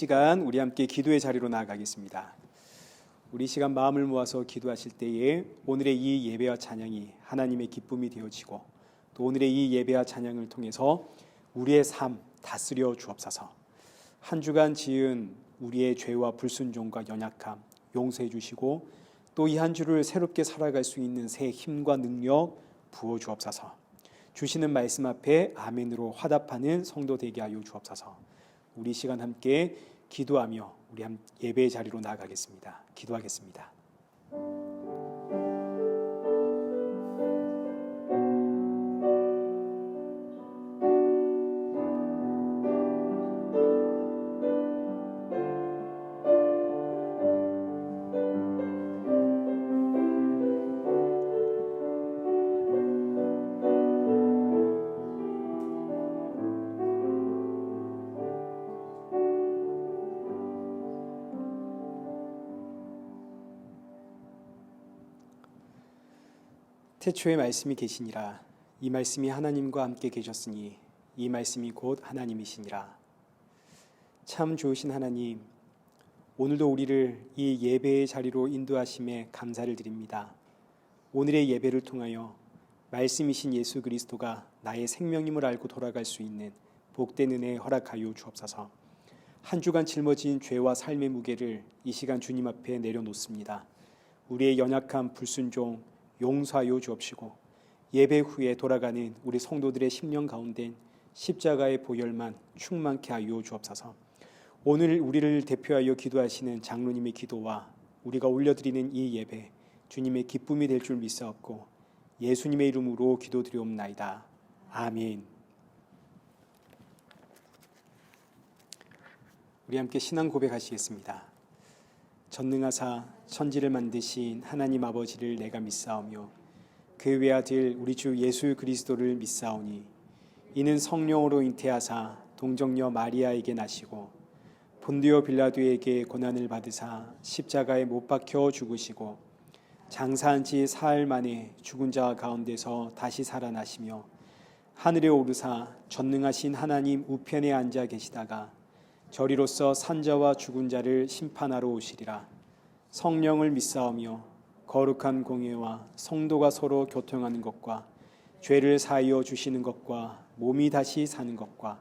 시간 우리 함께 기도의 자리로 나아가겠습니다. 우리 시간 마음을 모아서 기도하실 때에 오늘의 이 예배와 찬양이 하나님의 기쁨이 되어지고 또 오늘의 이 예배와 찬양을 통해서 우리의 삶 다스려 주옵소서. 한 주간 지은 우리의 죄와 불순종과 연약함 용서해 주시고 또 이 한 주를 새롭게 살아갈 수 있는 새 힘과 능력 부어 주옵소서. 주시는 말씀 앞에 아멘으로 화답하는 성도 되게 하여 주옵소서. 우리 시간 함께 기도하며 우리 예배의 자리로 나아가겠습니다. 기도하겠습니다. 태초에 말씀이 계시니라. 이 말씀이 하나님과 함께 계셨으니 이 말씀이 곧 하나님이시니라. 참 좋으신 하나님, 오늘도 우리를 이 예배의 자리로 인도하심에 감사를 드립니다. 오늘의 예배를 통하여 말씀이신 예수 그리스도가 나의 생명임을 알고 돌아갈 수 있는 복된 은혜 허락하여 주옵소서. 한 주간 짊어진 죄와 삶의 무게를 이 시간 주님 앞에 내려놓습니다. 우리의 연약한 불순종 용서하여 주옵시고 예배 후에 돌아가는 우리 성도들의 심령 가운데 십자가의 보혈만 충만케 하여 주옵소서. 오늘 우리를 대표하여 기도하시는 장로님의 기도와 우리가 올려드리는 이 예배 주님의 기쁨이 될 줄 믿사옵고 예수님의 이름으로 기도드리옵나이다. 아멘. 우리 함께 신앙 고백하시겠습니다. 전능하사 천지를 만드신 하나님 아버지를 내가 믿사오며 그 외아들 우리 주 예수 그리스도를 믿사오니 이는 성령으로 잉태하사 동정녀 마리아에게 나시고 본디오 빌라도에게 고난을 받으사 십자가에 못 박혀 죽으시고 장사한 지 사흘 만에 죽은 자 가운데서 다시 살아나시며 하늘에 오르사 전능하신 하나님 우편에 앉아 계시다가 저리로서 산자와 죽은 자를 심판하러 오시리라. 성령을 믿사오며 거룩한 공예와 성도가 서로 교통하는 것과 죄를 사하여 주시는 것과 몸이 다시 사는 것과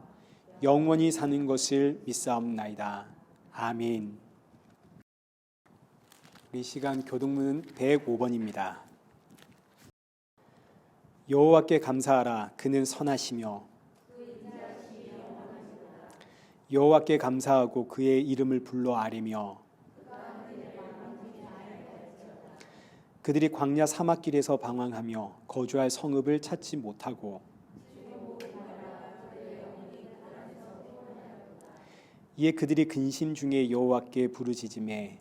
영원히 사는 것을 믿사옵나이다. 아멘. 우리 시간 교동문은 105번입니다. 여호와께 감사하라. 그는 선하시며 여호와께 감사하고 그의 이름을 불러 아뢰며 그들이 광야 사막길에서 방황하며 거주할 성읍을 찾지 못하고 이에 그들이 근심 중에 여호와께 부르짖으매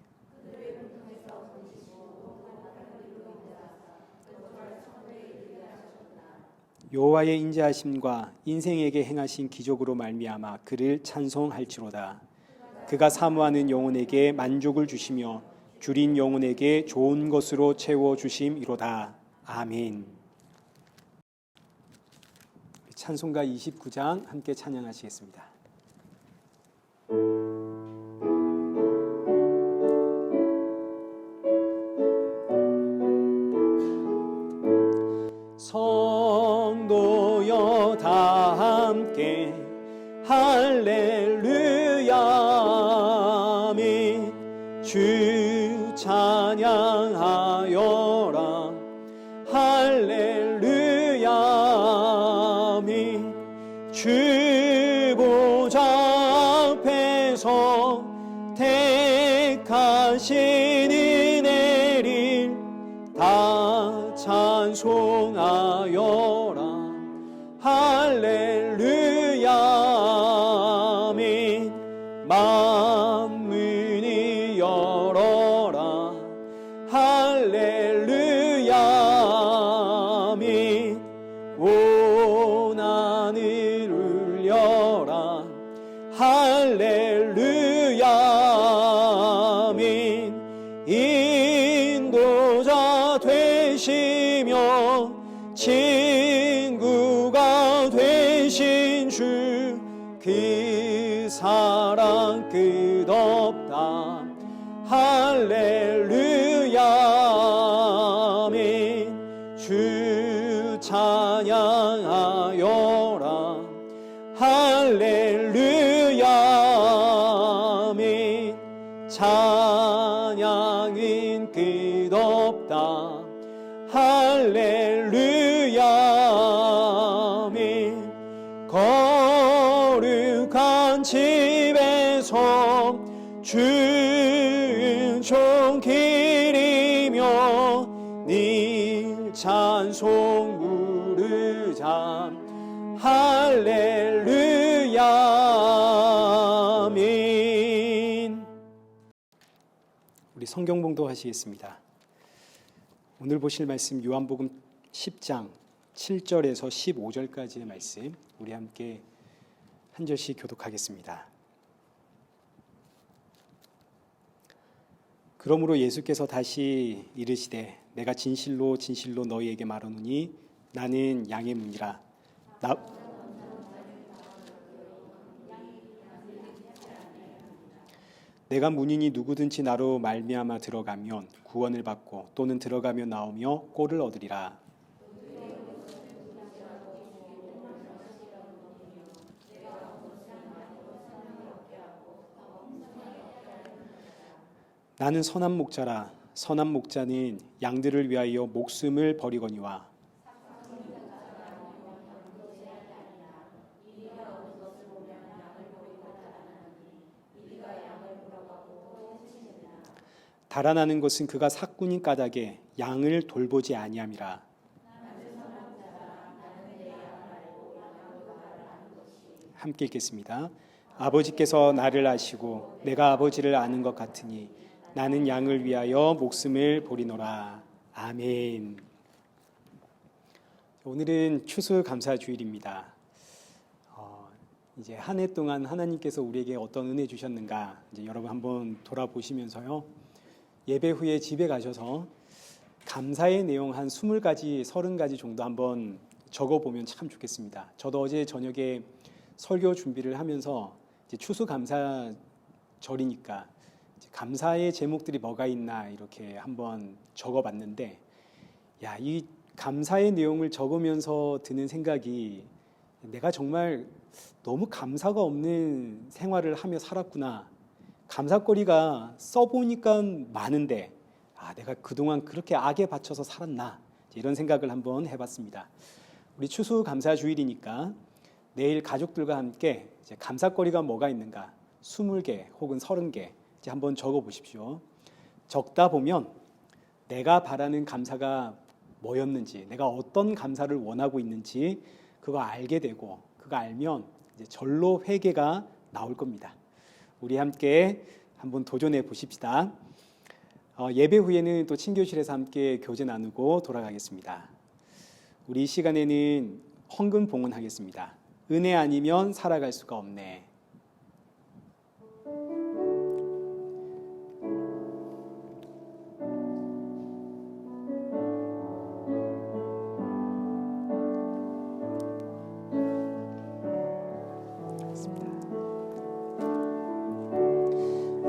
여호와의 인자하심과 인생에게 행하신 기적으로 말미암아 그를 찬송할지로다. 그가 사모하는 영혼에게 만족을 주시며 줄인 영혼에게 좋은 것으로 채워 주심이로다. 아멘. 찬송가 29장 함께 찬양하시겠습니다. 성도여 다 함께 할렐루야 및 주 찬양하여라. 할렐루야 및 주 보좌 앞에서 택하신 은혜를 다 찬송하여라. 할렐루야 및 만문이 열어라. 할렐루야 및 온 하늘 울려라. 할렐루야 및 인도자 되시며 친구가 되신 주 그 사랑 그 할렐루야 아멘. 주 찬양하여라. 할렐루야 아멘. 찬양은 끝없다. 할렐루야 아멘. 거룩한 집에서 주은총 기리며 늘 찬송 부르자. 할렐루야 아멘. 우리 성경 봉독하시겠습니다. 오늘 보실 말씀 요한복음 10장 7절에서 15절까지의 말씀, 우리 함께 한 절씩 교독하겠습니다. 그러므로 예수께서 다시 이르시되 내가 진실로 진실로 너희에게 말하노니 나는 양의 문이라. 내가 문이니 누구든지 나로 말미암아 들어가면 구원을 받고 또는 들어가며 나오며 꼴을 얻으리라. 나는 선한 목자라. 선한 목자는 양들을 위하여 목숨을 버리거니와 달아나는 것은 그가 삭군인 까닭에 양을 돌보지 아니함이라. 함께 읽겠습니다. 아버지께서 나를 아시고 내가 아버지를 아는 것 같으니 나는 양을 위하여 목숨을 버리노라. 아멘. 오늘은 추수감사주일입니다. 이제 한 해 동안 하나님께서 우리에게 어떤 은혜 주셨는가, 이제 여러분 한번 돌아보시면서요, 예배 후에 집에 가셔서 감사의 내용 한 20가지, 30가지 정도 한번 적어보면 참 좋겠습니다. 저도 어제 저녁에 설교 준비를 하면서 이제 추수감사절이니까 감사의 제목들이 뭐가 있나 이렇게 한번 적어봤는데, 야, 이 감사의 내용을 적으면서 드는 생각이, 내가 정말 너무 감사가 없는 생활을 하며 살았구나. 감사거리가 써보니까 많은데, 내가 그동안 그렇게 악에 받쳐서 살았나, 이런 생각을 한번 해봤습니다. 우리 추수감사주일이니까 내일 가족들과 함께 이제 감사거리가 뭐가 있는가 20개 혹은 30개 이제 한번 적어보십시오. 적다 보면 내가 바라는 감사가 뭐였는지, 내가 어떤 감사를 원하고 있는지 그거 알게 되고, 그거 알면 이제 절로 회개가 나올 겁니다. 우리 함께 한번 도전해 보십시다. 예배 후에는 또 친교실에서 함께 교제 나누고 돌아가겠습니다. 우리 이 시간에는 헌금 봉헌하겠습니다. 은혜 아니면 살아갈 수가 없네.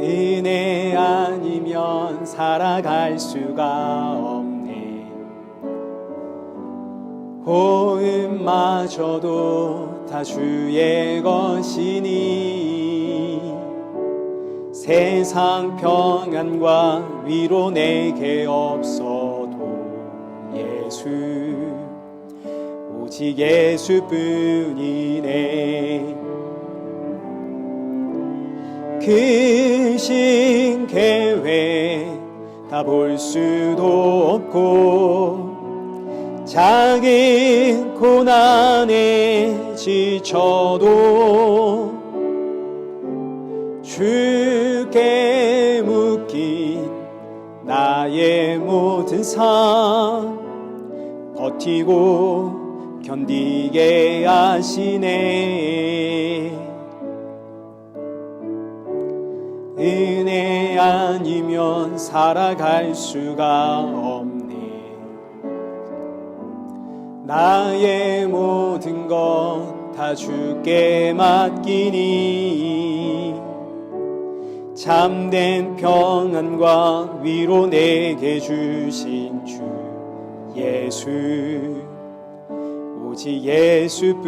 은혜 아니면 살아갈 수가 없네. 호흡마저도 다 주의 것이니 세상 평안과 위로 내게 없어도 예수, 오직 예수뿐이네. 크신 계획 다 볼 수도 없고 작은 고난에 지쳐도 주께 묶인 나의 모든 삶 버티고 견디게 하시네. 은혜 아니면 살아갈 수가 없네. 나의 모든 것 다 주께 맡기니 참된 평안과 위로 내게 주신 주 예수, 오직 예수뿐이네.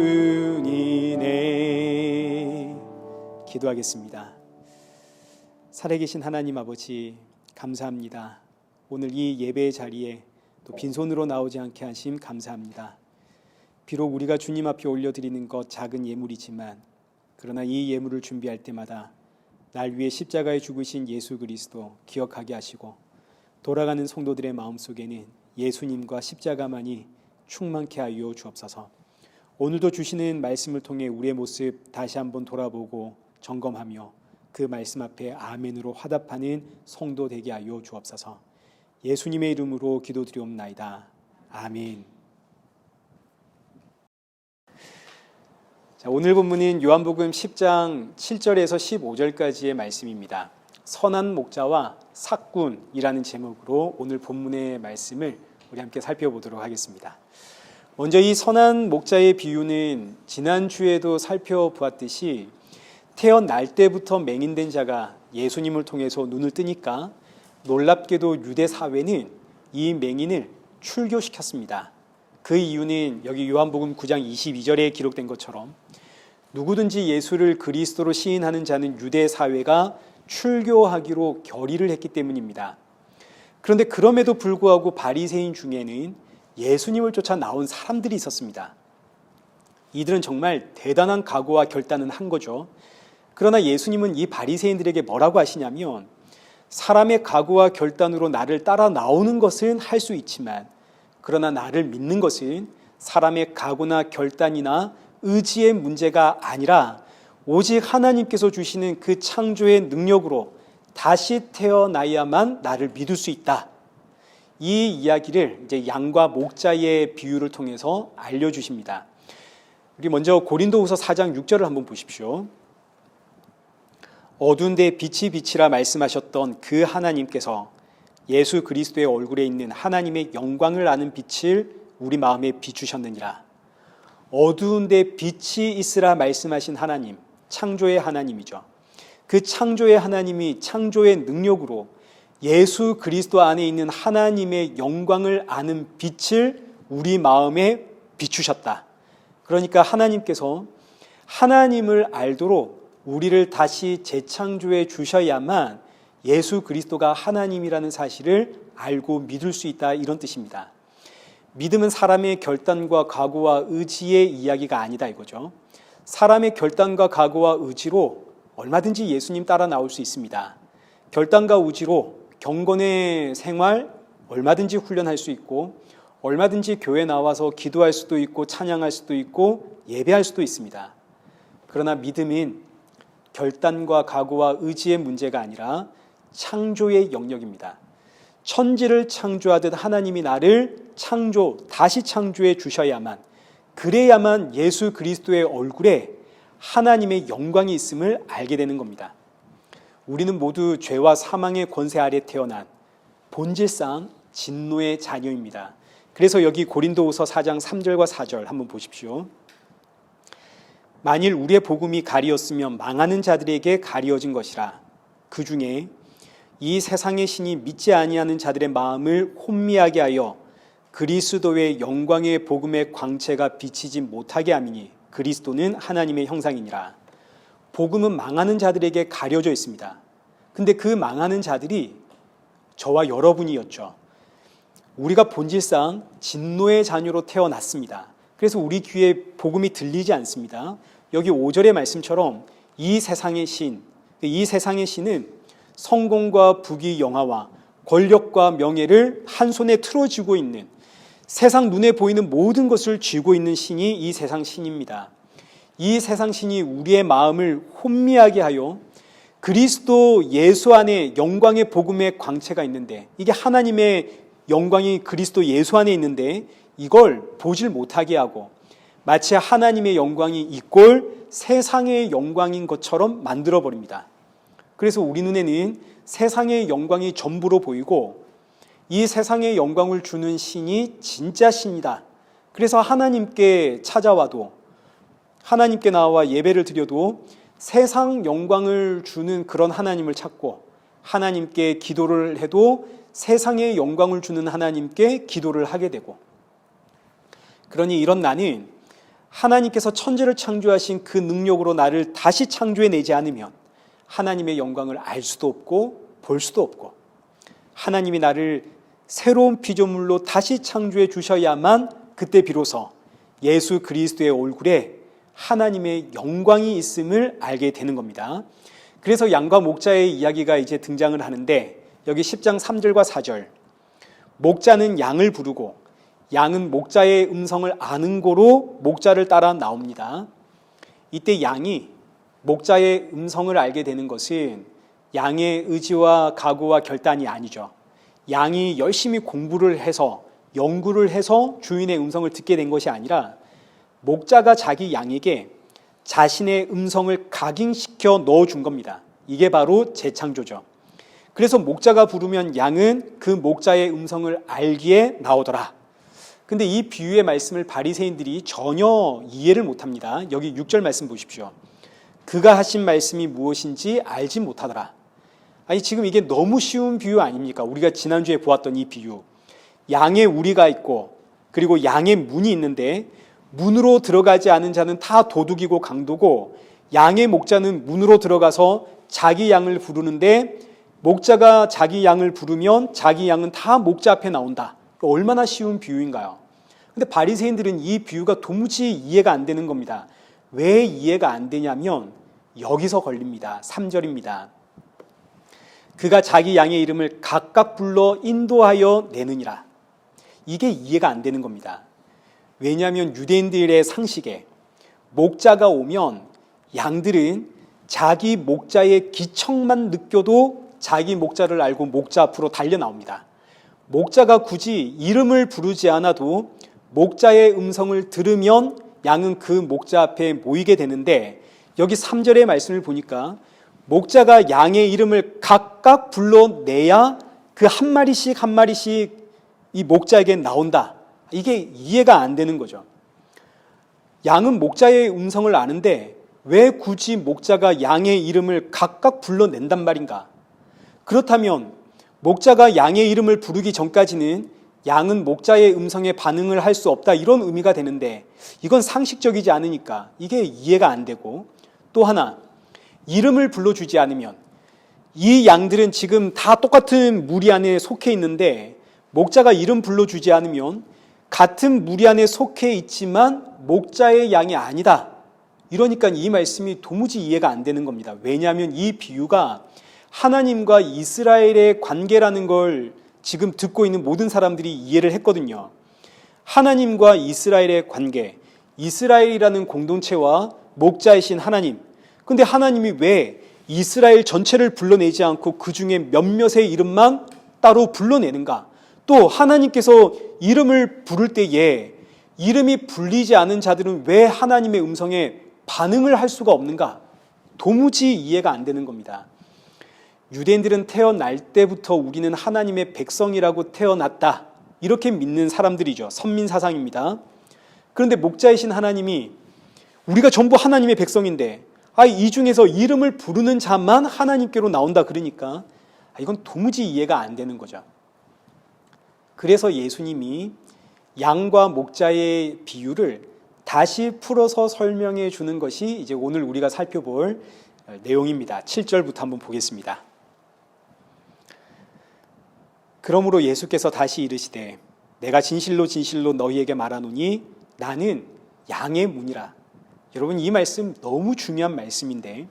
기도하겠습니다. 살아계신 하나님 아버지, 감사합니다. 오늘 이 예배의 자리에 또 빈손으로 나오지 않게 하심 감사합니다. 비록 우리가 주님 앞에 올려드리는 것 작은 예물이지만, 그러나 이 예물을 준비할 때마다 날 위해 십자가에 죽으신 예수 그리스도 기억하게 하시고, 돌아가는 성도들의 마음속에는 예수님과 십자가만이 충만케 하여 주옵소서. 오늘도 주시는 말씀을 통해 우리의 모습 다시 한번 돌아보고 점검하며 그 말씀 앞에 아멘으로 화답하는 성도 되게 하여 주옵소서. 예수님의 이름으로 기도드리옵나이다. 아멘. 자, 오늘 본문은 요한복음 10장 7절에서 15절까지의 말씀입니다. 선한 목자와 삭군이라는 제목으로 오늘 본문의 말씀을 우리 함께 살펴보도록 하겠습니다. 먼저 이 선한 목자의 비유는 지난주에도 살펴보았듯이 태어날 때부터 맹인된 자가 예수님을 통해서 눈을 뜨니까 놀랍게도 유대 사회는 이 맹인을 출교시켰습니다. 그 이유는 여기 요한복음 9장 22절에 기록된 것처럼 누구든지 예수를 그리스도로 시인하는 자는 유대 사회가 출교하기로 결의를 했기 때문입니다. 그런데 그럼에도 불구하고 바리새인 중에는 예수님을 쫓아 나온 사람들이 있었습니다. 이들은 정말 대단한 각오와 결단은 한 거죠. 그러나 예수님은 이 바리새인들에게 뭐라고 하시냐면, 사람의 각오와 결단으로 나를 따라 나오는 것은 할 수 있지만, 그러나 나를 믿는 것은 사람의 각오나 결단이나 의지의 문제가 아니라 오직 하나님께서 주시는 그 창조의 능력으로 다시 태어나야만 나를 믿을 수 있다. 이 이야기를 이제 양과 목자의 비유를 통해서 알려주십니다. 우리 먼저 고린도후서 4장 6절을 한번 보십시오. 어두운 데 빛이 빛이라 말씀하셨던 그 하나님께서 예수 그리스도의 얼굴에 있는 하나님의 영광을 아는 빛을 우리 마음에 비추셨느니라. 어두운 데 빛이 있으라 말씀하신 하나님, 창조의 하나님이죠. 그 창조의 하나님이 창조의 능력으로 예수 그리스도 안에 있는 하나님의 영광을 아는 빛을 우리 마음에 비추셨다. 그러니까 하나님께서 하나님을 알도록 우리를 다시 재창조해 주셔야만 예수 그리스도가 하나님이라는 사실을 알고 믿을 수 있다, 이런 뜻입니다. 믿음은 사람의 결단과 각오와 의지의 이야기가 아니다, 이거죠. 사람의 결단과 각오와 의지로 얼마든지 예수님 따라 나올 수 있습니다. 결단과 의지로 경건의 생활 얼마든지 훈련할 수 있고, 얼마든지 교회 나와서 기도할 수도 있고 찬양할 수도 있고 예배할 수도 있습니다. 그러나 믿음은 결단과 각오와 의지의 문제가 아니라 창조의 영역입니다. 천지를 창조하듯 하나님이 나를 다시 창조해 주셔야만, 그래야만 예수 그리스도의 얼굴에 하나님의 영광이 있음을 알게 되는 겁니다. 우리는 모두 죄와 사망의 권세 아래 태어난 본질상 진노의 자녀입니다. 그래서 여기 고린도후서 4장 3절과 4절 한번 보십시오. 만일 우리의 복음이 가리었으면 망하는 자들에게 가리어진 것이라. 그 중에 이 세상의 신이 믿지 아니하는 자들의 마음을 혼미하게 하여 그리스도의 영광의 복음의 광채가 비치지 못하게 함이니 그리스도는 하나님의 형상이니라. 복음은 망하는 자들에게 가려져 있습니다. 근데 그 망하는 자들이 저와 여러분이었죠. 우리가 본질상 진노의 자녀로 태어났습니다. 그래서 우리 귀에 복음이 들리지 않습니다. 여기 5절의 말씀처럼 이 세상의 신은 성공과 부귀 영화와 권력과 명예를 한 손에 틀어쥐고 있는, 세상 눈에 보이는 모든 것을 쥐고 있는 신이 이 세상 신입니다. 이 세상 신이 우리의 마음을 혼미하게 하여 그리스도 예수 안에 영광의 복음의 광채가 있는데, 이게 하나님의 영광이 그리스도 예수 안에 있는데 이걸 보질 못하게 하고, 마치 하나님의 영광이 이꼴 세상의 영광인 것처럼 만들어버립니다. 그래서 우리 눈에는 세상의 영광이 전부로 보이고, 이 세상의 영광을 주는 신이 진짜 신이다. 그래서 하나님께 찾아와도, 하나님께 나와 예배를 드려도 세상 영광을 주는 그런 하나님을 찾고 하나님께 기도를 해도 세상의 영광을 주는 하나님께 기도를 하게 되고, 그러니 이런 나는 하나님께서 천지를 창조하신 그 능력으로 나를 다시 창조해내지 않으면 하나님의 영광을 알 수도 없고 볼 수도 없고, 하나님이 나를 새로운 피조물로 다시 창조해 주셔야만 그때 비로소 예수 그리스도의 얼굴에 하나님의 영광이 있음을 알게 되는 겁니다. 그래서 양과 목자의 이야기가 이제 등장을 하는데, 여기 10장 3절과 4절, 목자는 양을 부르고 양은 목자의 음성을 아는 고로 목자를 따라 나옵니다. 이때 양이 목자의 음성을 알게 되는 것은 양의 의지와 각오와 결단이 아니죠. 양이 열심히 공부를 해서 연구를 해서 주인의 음성을 듣게 된 것이 아니라 목자가 자기 양에게 자신의 음성을 각인시켜 넣어준 겁니다. 이게 바로 재창조죠. 그래서 목자가 부르면 양은 그 목자의 음성을 알기에 나오더라. 근데 이 비유의 말씀을 바리새인들이 전혀 이해를 못합니다. 여기 6절 말씀 보십시오. 그가 하신 말씀이 무엇인지 알지 못하더라. 아니, 지금 이게 너무 쉬운 비유 아닙니까? 우리가 지난주에 보았던 이 비유. 양의 우리가 있고 그리고 양의 문이 있는데, 문으로 들어가지 않은 자는 다 도둑이고 강도고, 양의 목자는 문으로 들어가서 자기 양을 부르는데 목자가 자기 양을 부르면 자기 양은 다 목자 앞에 나온다. 얼마나 쉬운 비유인가요? 근데 바리새인들은 이 비유가 도무지 이해가 안 되는 겁니다. 왜 이해가 안 되냐면 여기서 걸립니다. 3절입니다. 그가 자기 양의 이름을 각각 불러 인도하여 내느니라. 이게 이해가 안 되는 겁니다. 왜냐하면 유대인들의 상식에 목자가 오면 양들은 자기 목자의 기척만 느껴도 자기 목자를 알고 목자 앞으로 달려 나옵니다. 목자가 굳이 이름을 부르지 않아도 목자의 음성을 들으면 양은 그 목자 앞에 모이게 되는데, 여기 3절의 말씀을 보니까 목자가 양의 이름을 각각 불러내야 그 한 마리씩 한 마리씩 이 목자에게 나온다. 이게 이해가 안 되는 거죠. 양은 목자의 음성을 아는데 왜 굳이 목자가 양의 이름을 각각 불러낸단 말인가? 그렇다면 목자가 양의 이름을 부르기 전까지는 양은 목자의 음성에 반응을 할 수 없다, 이런 의미가 되는데, 이건 상식적이지 않으니까 이게 이해가 안 되고, 또 하나, 이름을 불러주지 않으면 이 양들은 지금 다 똑같은 무리 안에 속해 있는데 목자가 이름 불러주지 않으면 같은 무리 안에 속해 있지만 목자의 양이 아니다. 이러니까 이 말씀이 도무지 이해가 안 되는 겁니다. 왜냐하면 이 비유가 하나님과 이스라엘의 관계라는 걸 지금 듣고 있는 모든 사람들이 이해를 했거든요. 하나님과 이스라엘의 관계, 이스라엘이라는 공동체와 목자이신 하나님. 근데 하나님이 왜 이스라엘 전체를 불러내지 않고 그 중에 몇몇의 이름만 따로 불러내는가? 또 하나님께서 이름을 부를 때에 이름이 불리지 않은 자들은 왜 하나님의 음성에 반응을 할 수가 없는가? 도무지 이해가 안 되는 겁니다. 유대인들은 태어날 때부터 우리는 하나님의 백성이라고 태어났다, 이렇게 믿는 사람들이죠. 선민사상입니다. 그런데 목자이신 하나님이 우리가 전부 하나님의 백성인데 이 중에서 이름을 부르는 자만 하나님께로 나온다 그러니까 이건 도무지 이해가 안 되는 거죠. 그래서 예수님이 양과 목자의 비유를 다시 풀어서 설명해 주는 것이 이제 오늘 우리가 살펴볼 내용입니다. 7절부터 한번 보겠습니다. 그러므로 예수께서 다시 이르시되 내가 진실로 진실로 너희에게 말하노니 나는 양의 문이라. 여러분, 이 말씀 너무 중요한 말씀인데,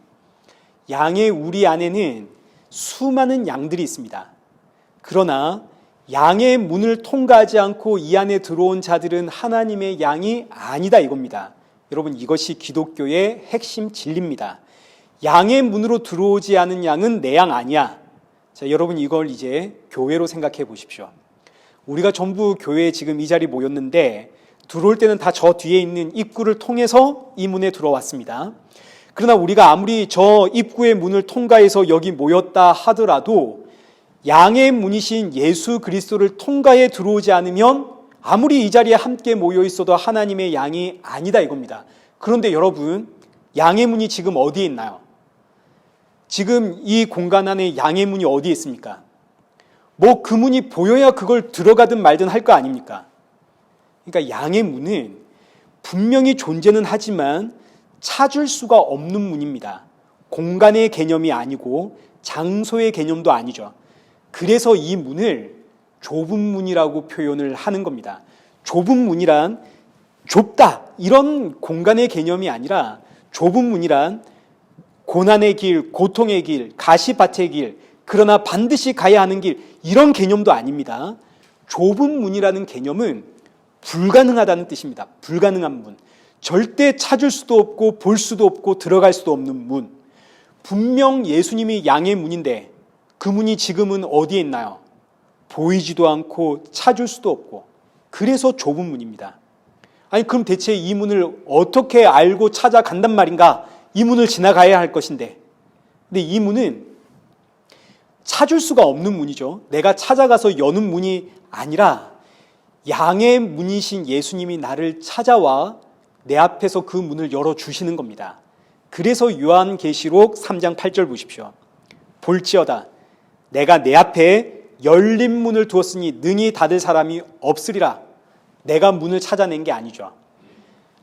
양의 우리 안에는 수많은 양들이 있습니다. 그러나 양의 문을 통과하지 않고 이 안에 들어온 자들은 하나님의 양이 아니다, 이겁니다. 여러분, 이것이 기독교의 핵심 진리입니다. 양의 문으로 들어오지 않은 양은 내 양 아니야. 자, 여러분, 이걸 이제 교회로 생각해 보십시오. 우리가 전부 교회에 지금 이 자리 모였는데 들어올 때는 다 저 뒤에 있는 입구를 통해서 이 문에 들어왔습니다. 그러나 우리가 아무리 저 입구의 문을 통과해서 여기 모였다 하더라도 양의 문이신 예수 그리스도를 통과해 들어오지 않으면 아무리 이 자리에 함께 모여 있어도 하나님의 양이 아니다, 이겁니다. 그런데 여러분, 양의 문이 지금 어디에 있나요? 지금 이 공간 안에 양의 문이 어디에 있습니까? 뭐 그 문이 보여야 그걸 들어가든 말든 할 거 아닙니까? 그러니까 양의 문은 분명히 존재는 하지만 찾을 수가 없는 문입니다. 공간의 개념이 아니고 장소의 개념도 아니죠. 그래서 이 문을 좁은 문이라고 표현을 하는 겁니다. 좁은 문이란 좁다 이런 공간의 개념이 아니라 좁은 문이란 고난의 길, 고통의 길, 가시밭의 길, 그러나 반드시 가야 하는 길 이런 개념도 아닙니다. 좁은 문이라는 개념은 불가능하다는 뜻입니다. 불가능한 문. 절대 찾을 수도 없고 볼 수도 없고 들어갈 수도 없는 문. 분명 예수님이 양의 문인데 그 문이 지금은 어디에 있나요? 보이지도 않고 찾을 수도 없고 그래서 좁은 문입니다. 아니 그럼 대체 이 문을 어떻게 알고 찾아간단 말인가? 이 문을 지나가야 할 것인데 근데 이 문은 찾을 수가 없는 문이죠. 내가 찾아가서 여는 문이 아니라 양의 문이신 예수님이 나를 찾아와 내 앞에서 그 문을 열어주시는 겁니다. 그래서 요한계시록 3장 8절 보십시오. 볼지어다 내가 내 앞에 열린 문을 두었으니 능히 닫을 사람이 없으리라. 내가 문을 찾아낸 게 아니죠.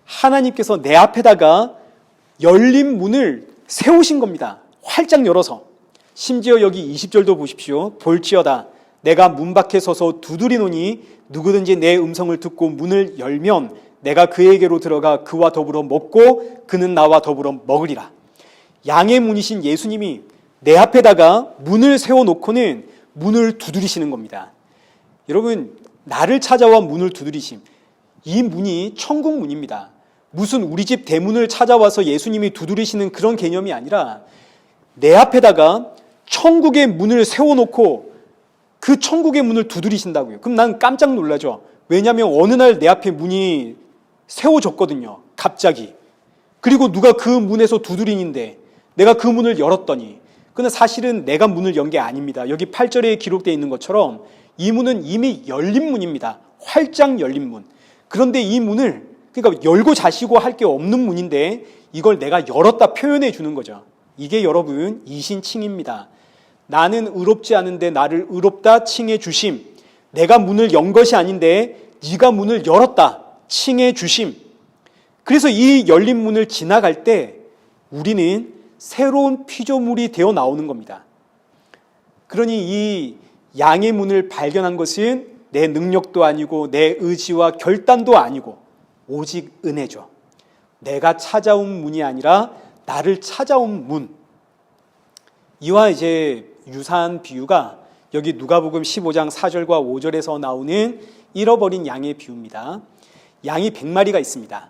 하나님께서 내 앞에다가 열린 문을 세우신 겁니다. 활짝 열어서. 심지어 여기 20절도 보십시오. 볼지어다 내가 문 밖에 서서 두드리노니 누구든지 내 음성을 듣고 문을 열면 내가 그에게로 들어가 그와 더불어 먹고 그는 나와 더불어 먹으리라. 양의 문이신 예수님이 내 앞에다가 문을 세워놓고는 문을 두드리시는 겁니다. 여러분 나를 찾아와 문을 두드리심. 이 문이 천국 문입니다. 무슨 우리 집 대문을 찾아와서 예수님이 두드리시는 그런 개념이 아니라 내 앞에다가 천국의 문을 세워놓고 그 천국의 문을 두드리신다고요. 그럼 난 깜짝 놀라죠. 왜냐하면 어느 날 내 앞에 문이 세워졌거든요. 갑자기. 그리고 누가 그 문에서 두드리는데 내가 그 문을 열었더니 근데 사실은 내가 문을 연 게 아닙니다. 여기 8절에 기록되어 있는 것처럼 이 문은 이미 열린 문입니다. 활짝 열린 문. 그런데 이 문을 그러니까 열고 자시고 할 게 없는 문인데 이걸 내가 열었다 표현해 주는 거죠. 이게 여러분 이신칭입니다. 나는 의롭지 않은데 나를 의롭다 칭해 주심. 내가 문을 연 것이 아닌데 네가 문을 열었다 칭해 주심. 그래서 이 열린 문을 지나갈 때 우리는 새로운 피조물이 되어 나오는 겁니다. 그러니 이 양의 문을 발견한 것은 내 능력도 아니고 내 의지와 결단도 아니고 오직 은혜죠. 내가 찾아온 문이 아니라 나를 찾아온 문. 이와 이제 유사한 비유가 여기 누가복음 15장 4절과 5절에서 나오는 잃어버린 양의 비유입니다. 양이 100마리가 있습니다.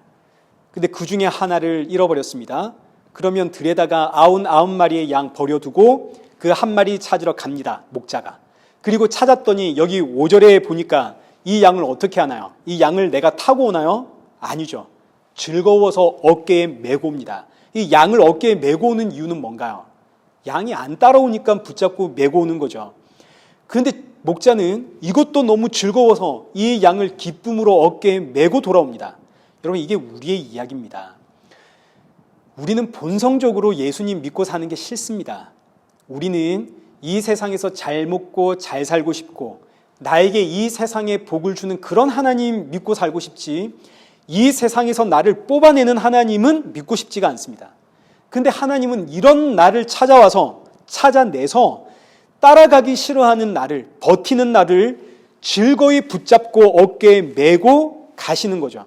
근데 그 중에 하나를 잃어버렸습니다. 그러면 들에다가 99마리의 양 버려두고 그 한 마리 찾으러 갑니다. 목자가. 그리고 찾았더니 여기 5절에 보니까 이 양을 어떻게 하나요? 이 양을 내가 타고 오나요? 아니죠. 즐거워서 어깨에 메고 옵니다. 이 양을 어깨에 메고 오는 이유는 뭔가요? 양이 안 따라오니까 붙잡고 메고 오는 거죠. 그런데 목자는 이것도 너무 즐거워서 이 양을 기쁨으로 어깨에 메고 돌아옵니다. 여러분 이게 우리의 이야기입니다. 우리는 본성적으로 예수님 믿고 사는 게 싫습니다. 우리는 이 세상에서 잘 먹고 잘 살고 싶고 나에게 이 세상에 복을 주는 그런 하나님 믿고 살고 싶지 이 세상에서 나를 뽑아내는 하나님은 믿고 싶지가 않습니다. 근데 하나님은 이런 나를 찾아와서 찾아내서 따라가기 싫어하는 나를 버티는 나를 즐거이 붙잡고 어깨에 메고 가시는 거죠.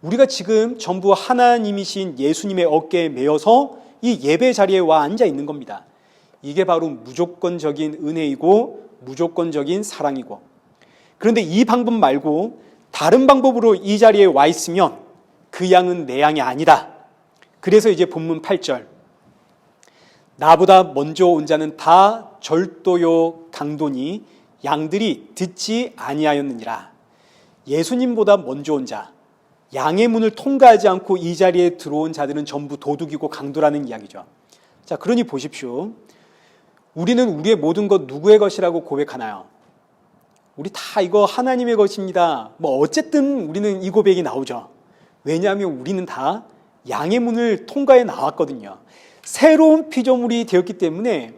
우리가 지금 전부 하나님이신 예수님의 어깨에 메어서 이 예배 자리에 와 앉아 있는 겁니다. 이게 바로 무조건적인 은혜이고 무조건적인 사랑이고 그런데 이 방법 말고 다른 방법으로 이 자리에 와 있으면 그 양은 내 양이 아니다. 그래서 이제 본문 8절 나보다 먼저 온 자는 다 절도요 강도니 양들이 듣지 아니하였느니라. 예수님보다 먼저 온 자, 양의 문을 통과하지 않고 이 자리에 들어온 자들은 전부 도둑이고 강도라는 이야기죠. 자, 그러니 보십시오. 우리는 우리의 모든 것 누구의 것이라고 고백하나요? 우리 다 이거 하나님의 것입니다. 뭐 어쨌든 우리는 이 고백이 나오죠. 왜냐하면 우리는 다 양의 문을 통과해 나왔거든요. 새로운 피조물이 되었기 때문에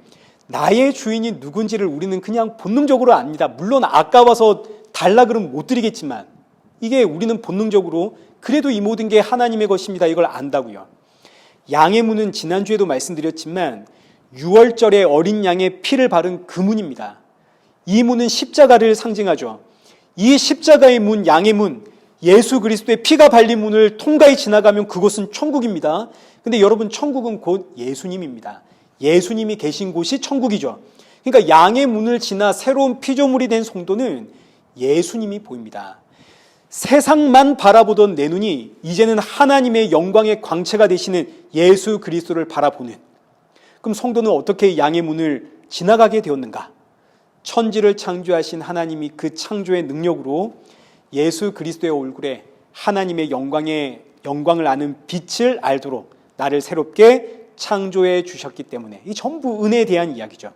나의 주인이 누군지를 우리는 그냥 본능적으로 압니다. 물론 아까워서 달라 그러면 못 드리겠지만 이게 우리는 본능적으로 그래도 이 모든 게 하나님의 것입니다. 이걸 안다고요. 양의 문은 지난주에도 말씀드렸지만 6월절에 어린 양의 피를 바른 그 문입니다. 이 문은 십자가를 상징하죠. 이 십자가의 문, 양의 문, 예수 그리스도의 피가 발린 문을 통과해 지나가면 그곳은 천국입니다. 근데 여러분, 천국은 곧 예수님입니다. 예수님이 계신 곳이 천국이죠. 그러니까 양의 문을 지나 새로운 피조물이 된 성도는 예수님이 보입니다. 세상만 바라보던 내 눈이 이제는 하나님의 영광의 광채가 되시는 예수 그리스도를 바라보는, 그럼 성도는 어떻게 양의 문을 지나가게 되었는가? 천지를 창조하신 하나님이 그 창조의 능력으로 예수 그리스도의 얼굴에 하나님의 영광을 아는 빛을 알도록 나를 새롭게 창조해 주셨기 때문에, 이 전부 은혜에 대한 이야기죠.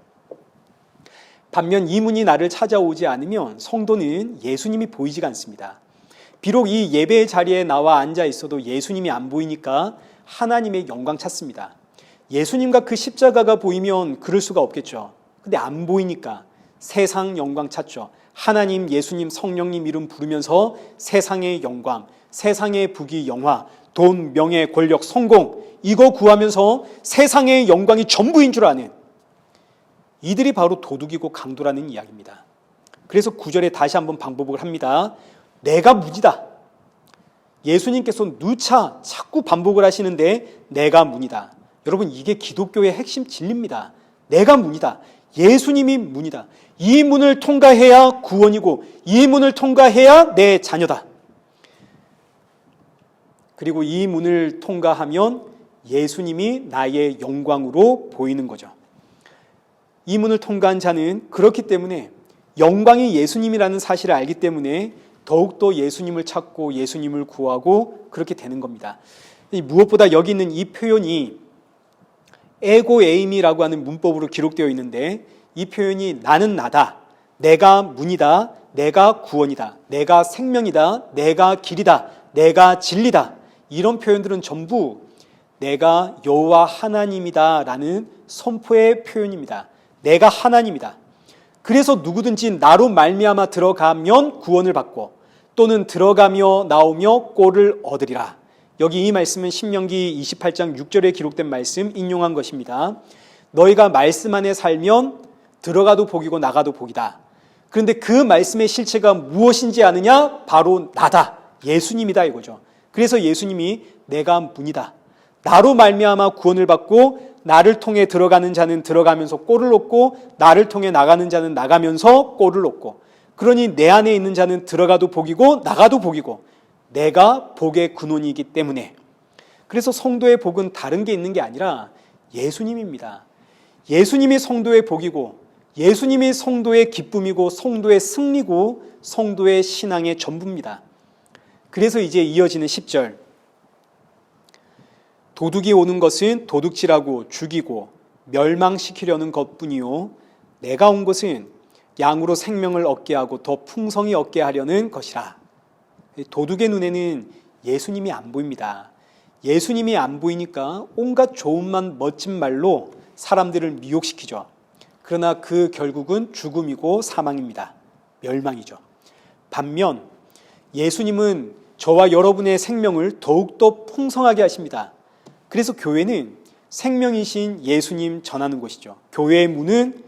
반면 이 문이 나를 찾아오지 않으면 성도는 예수님이 보이지가 않습니다. 비록 이 예배의 자리에 나와 앉아 있어도 예수님이 안 보이니까 하나님의 영광 찾습니다. 예수님과 그 십자가가 보이면 그럴 수가 없겠죠. 근데 안 보이니까 세상 영광 찾죠. 하나님, 예수님, 성령님 이름 부르면서 세상의 영광, 세상의 부귀 영화, 돈, 명예, 권력, 성공, 이거 구하면서 세상의 영광이 전부인 줄 아는 이들이 바로 도둑이고 강도라는 이야기입니다. 그래서 9절에 다시 한번 반복을 합니다. 내가 문이다. 예수님께서 누차 자꾸 반복을 하시는데 내가 문이다. 여러분, 이게 기독교의 핵심 진리입니다. 내가 문이다. 예수님이 문이다. 이 문을 통과해야 구원이고 이 문을 통과해야 내 자녀다. 그리고 이 문을 통과하면 예수님이 나의 영광으로 보이는 거죠. 이 문을 통과한 자는 그렇기 때문에 영광이 예수님이라는 사실을 알기 때문에 더욱더 예수님을 찾고 예수님을 구하고 그렇게 되는 겁니다. 무엇보다 여기 있는 이 표현이 에고 에이미라고 하는 문법으로 기록되어 있는데, 이 표현이 나는 나다, 내가 문이다, 내가 구원이다, 내가 생명이다, 내가 길이다, 내가 진리다, 이런 표현들은 전부 내가 여호와 하나님이다 라는 선포의 표현입니다. 내가 하나님이다. 그래서 누구든지 나로 말미암아 들어가면 구원을 받고 또는 들어가며 나오며 꼴을 얻으리라. 여기 이 말씀은 신명기 28장 6절에 기록된 말씀 인용한 것입니다. 너희가 말씀 안에 살면 들어가도 복이고 나가도 복이다. 그런데 그 말씀의 실체가 무엇인지 아느냐? 바로 나다, 예수님이다 이거죠. 그래서 예수님이 내가 문이다, 나로 말미암아 구원을 받고 나를 통해 들어가는 자는 들어가면서 꼴을 얻고 나를 통해 나가는 자는 나가면서 꼴을 얻고, 그러니 내 안에 있는 자는 들어가도 복이고 나가도 복이고 내가 복의 근원이기 때문에, 그래서 성도의 복은 다른 게 있는 게 아니라 예수님입니다. 예수님이 성도의 복이고 예수님이 성도의 기쁨이고 성도의 승리고 성도의 신앙의 전부입니다. 그래서 이제 이어지는 10절, 도둑이 오는 것은 도둑질하고 죽이고 멸망시키려는 것뿐이요 내가 온 것은 양으로 생명을 얻게 하고 더 풍성히 얻게 하려는 것이라. 도둑의 눈에는 예수님이 안 보입니다. 예수님이 안 보이니까 온갖 좋은 멋진 말로 사람들을 미혹시키죠. 그러나 그 결국은 죽음이고 사망입니다. 멸망이죠. 반면 예수님은 저와 여러분의 생명을 더욱더 풍성하게 하십니다. 그래서 교회는 생명이신 예수님 전하는 곳이죠. 교회의 문은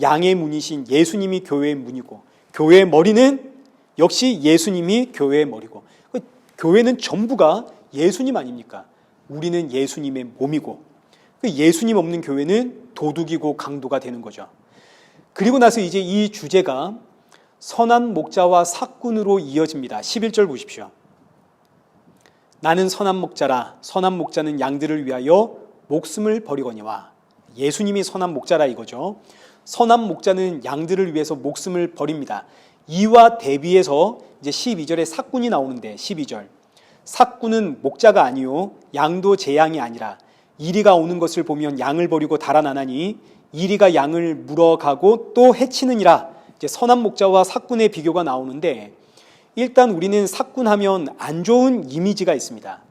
양의 문이신 예수님이 교회의 문이고, 교회의 머리는 역시 예수님이 교회의 머리고, 교회는 전부가 예수님 아닙니까? 우리는 예수님의 몸이고, 예수님 없는 교회는 도둑이고 강도가 되는 거죠. 그리고 나서 이제 이 주제가 선한 목자와 삭군으로 이어집니다. 11절 보십시오. 나는 선한 목자라, 선한 목자는 양들을 위하여 목숨을 버리거니와. 예수님이 선한 목자라 이거죠. 선한 목자는 양들을 위해서 목숨을 버립니다. 이와 대비해서 이제 12절에 삭군이 나오는데, 12절, 삭군은 목자가 아니요 양도 제 양이 아니라 이리가 오는 것을 보면 양을 버리고 달아나나니 이리가 양을 물어가고 또 해치느니라. 이제 선한 목자와 삭군의 비교가 나오는데, 일단 우리는 삭군하면 안 좋은 이미지가 있습니다.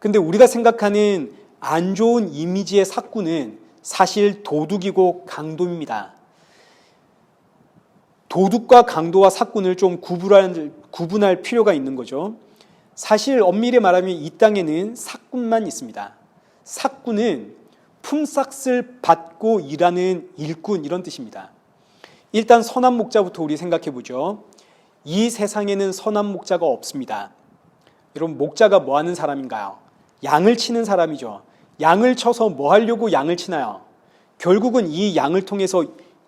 근데 우리가 생각하는 안 좋은 이미지의 사꾼은 사실 도둑이고 강도입니다. 도둑과 강도와 사꾼을 좀 구분할 필요가 있는 거죠. 사실 엄밀히 말하면 이 땅에는 사꾼만 있습니다. 사꾼은 품삯을 받고 일하는 일꾼, 이런 뜻입니다. 일단 선한 목자부터 우리 생각해 보죠. 이 세상에는 선한 목자가 없습니다. 여러분, 목자가 뭐 하는 사람인가요? 양을 치는 사람이죠. 양을 쳐서 뭐 하려고 양을 치나요? 결국은 이 양을 통해서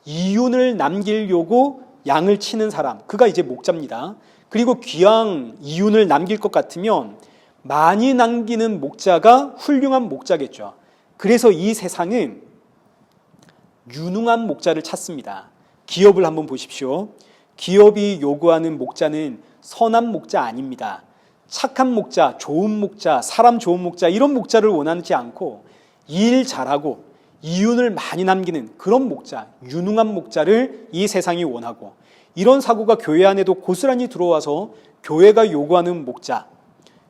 이윤을 남기려고 양을 치는 사람, 그가 이제 목자입니다. 그리고 귀양 이윤을 남길 것 같으면 많이 남기는 목자가 훌륭한 목자겠죠. 그래서 이 세상은 유능한 목자를 찾습니다. 기업을 한번 보십시오. 기업이 요구하는 목자는 선한 목자 아닙니다. 착한 목자, 좋은 목자, 사람 좋은 목자, 이런 목자를 원하지 않고 일 잘하고 이윤을 많이 남기는 그런 목자, 유능한 목자를 이 세상이 원하고, 이런 사고가 교회 안에도 고스란히 들어와서 교회가 요구하는 목자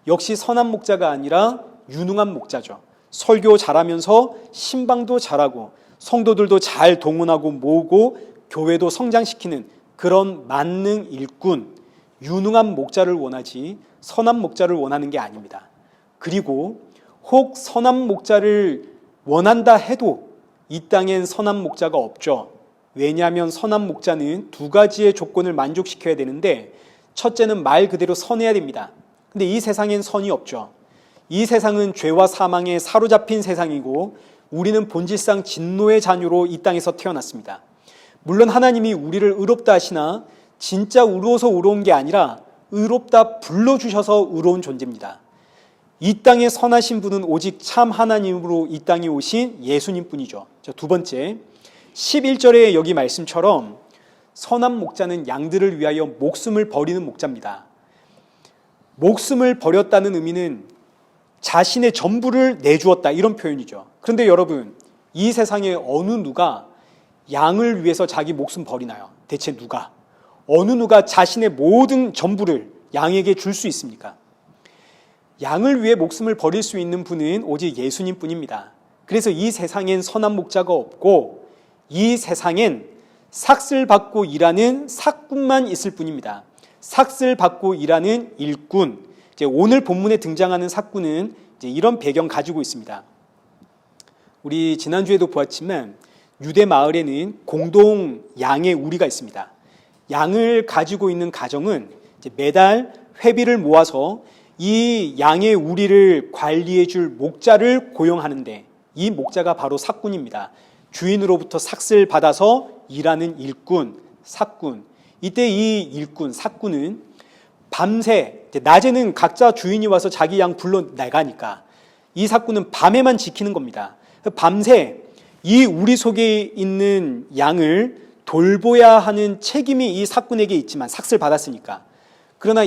역시 선한 목자가 아니라 유능한 목자죠. 설교 잘하면서 신방도 잘하고 성도들도 잘 동원하고 모으고 교회도 성장시키는 그런 만능 일꾼, 유능한 목자를 원하지 선한 목자를 원하는 게 아닙니다. 그리고 혹 선한 목자를 원한다 해도 이 땅엔 선한 목자가 없죠. 왜냐하면 선한 목자는 두 가지의 조건을 만족시켜야 되는데, 첫째는 말 그대로 선해야 됩니다. 근데 이 세상엔 선이 없죠. 이 세상은 죄와 사망에 사로잡힌 세상이고 우리는 본질상 진노의 자녀로 이 땅에서 태어났습니다. 물론 하나님이 우리를 의롭다 하시나 진짜 의로워서 의로운 게 아니라 의롭다 불러주셔서 의로운 존재입니다. 이 땅에 선하신 분은 오직 참 하나님으로 이 땅에 오신 예수님 뿐이죠. 두 번째, 11절에 여기 말씀처럼 선한 목자는 양들을 위하여 목숨을 버리는 목자입니다. 목숨을 버렸다는 의미는 자신의 전부를 내주었다, 이런 표현이죠. 그런데 여러분, 이 세상에 어느 누가 양을 위해서 자기 목숨 버리나요? 대체 누가? 어느 누가 자신의 모든 전부를 양에게 줄 수 있습니까? 양을 위해 목숨을 버릴 수 있는 분은 오직 예수님 뿐입니다. 그래서 이 세상엔 선한 목자가 없고 이 세상엔 삭슬 받고 일하는 사꾼만 있을 뿐입니다. 삭슬 받고 일하는 일꾼, 이제 오늘 본문에 등장하는 사꾼은 이제 이런 배경 가지고 있습니다. 우리 지난주에도 보았지만 유대 마을에는 공동 양의 우리가 있습니다. 양을 가지고 있는 가정은 이제 매달 회비를 모아서 이 양의 우리를 관리해 줄 목자를 고용하는데, 이 목자가 바로 사꾼입니다. 주인으로부터 삭슬 받아서 일하는 일꾼, 사꾼. 이때 이 일꾼, 사꾼은 밤새, 낮에는 각자 주인이 와서 자기 양 불러 나가니까 이 사꾼은 밤에만 지키는 겁니다. 밤새 이 우리 속에 있는 양을 돌보야 하는 책임이 이 사꾼에게 있지만, 삭슬 받았으니까. 그러나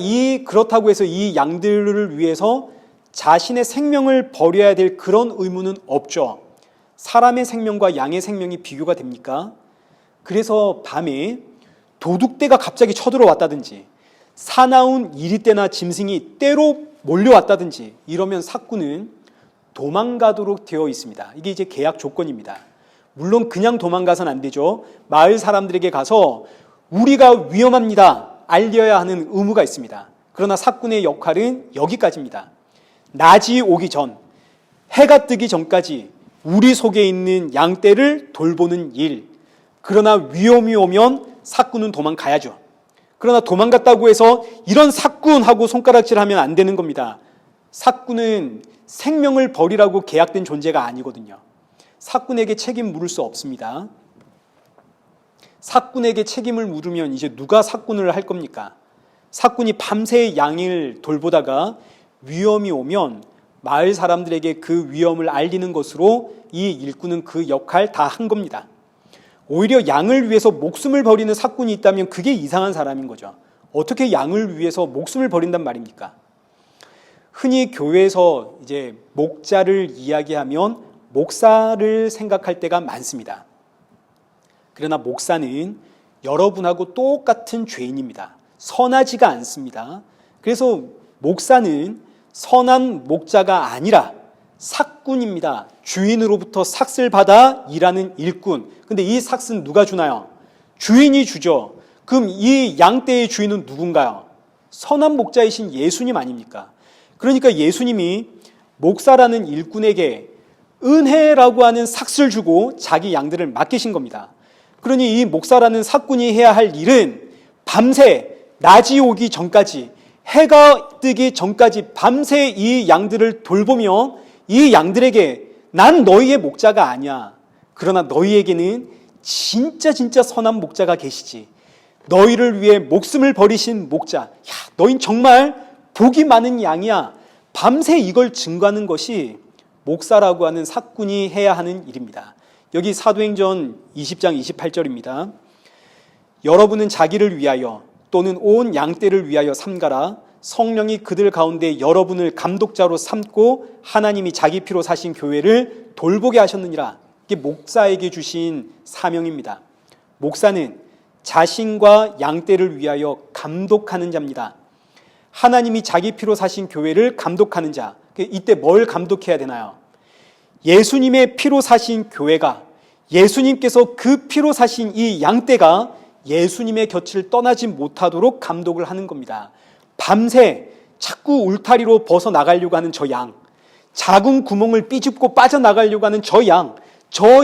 그렇다고 해서 이 양들을 위해서 자신의 생명을 버려야 될 그런 의무는 없죠. 사람의 생명과 양의 생명이 비교가 됩니까? 그래서 밤에 도둑떼가 갑자기 쳐들어왔다든지 사나운 이리떼나 짐승이 때로 몰려왔다든지 이러면 사꾼은 도망가도록 되어 있습니다. 이게 이제 계약 조건입니다. 물론 그냥 도망가선 안 되죠. 마을 사람들에게 가서 우리가 위험합니다 알려야 하는 의무가 있습니다. 그러나 사꾼의 역할은 여기까지입니다. 낮이 오기 전, 해가 뜨기 전까지 우리 속에 있는 양떼를 돌보는 일. 그러나 위험이 오면 사꾼은 도망가야죠. 그러나 도망갔다고 해서 이런 사꾼하고 손가락질하면 안 되는 겁니다. 사꾼은 생명을 버리라고 계약된 존재가 아니거든요. 사꾼에게 책임 물을 수 없습니다. 사꾼에게 책임을 물으면 이제 누가 사꾼을 할 겁니까? 사꾼이 밤새 양을 돌보다가 위험이 오면 마을 사람들에게 그 위험을 알리는 것으로 이 일꾼은 그 역할 다 한 겁니다. 오히려 양을 위해서 목숨을 버리는 사꾼이 있다면 그게 이상한 사람인 거죠. 어떻게 양을 위해서 목숨을 버린단 말입니까? 흔히 교회에서 이제 목자를 이야기하면 목사를 생각할 때가 많습니다. 그러나 목사는 여러분하고 똑같은 죄인입니다. 선하지가 않습니다. 그래서 목사는 선한 목자가 아니라 삭군입니다. 주인으로부터 삭을 받아 일하는 일꾼. 근데 이 삭은 누가 주나요? 주인이 주죠. 그럼 이 양떼의 주인은 누군가요? 선한 목자이신 예수님 아닙니까? 그러니까 예수님이 목사라는 일꾼에게 은혜라고 하는 삭을 주고 자기 양들을 맡기신 겁니다. 그러니 이 목사라는 삭군이 해야 할 일은 밤새 낮이 오기 전까지, 해가 뜨기 전까지 밤새 이 양들을 돌보며 이 양들에게 난 너희의 목자가 아니야. 그러나 너희에게는 진짜 선한 목자가 계시지. 너희를 위해 목숨을 버리신 목자. 야, 너희는 정말 복이 많은 양이야. 밤새 이걸 증거하는 것이 목사라고 하는 삭군이 해야 하는 일입니다. 여기 사도행전 20장 28절입니다. 여러분은 자기를 위하여 또는 온 양떼를 위하여 삼가라. 성령이 그들 가운데 여러분을 감독자로 삼고 하나님이 자기 피로 사신 교회를 돌보게 하셨느니라. 이게 목사에게 주신 사명입니다. 목사는 자신과 양떼를 위하여 감독하는 자입니다. 하나님이 자기 피로 사신 교회를 감독하는 자. 이때 뭘 감독해야 되나요? 예수님의 피로 사신 교회가, 예수님께서 그 피로 사신 이 양떼가 예수님의 곁을 떠나지 못하도록 감독을 하는 겁니다. 밤새 자꾸 울타리로 벗어나가려고 하는 저 양, 작은 구멍을 삐집고 빠져나가려고 하는 저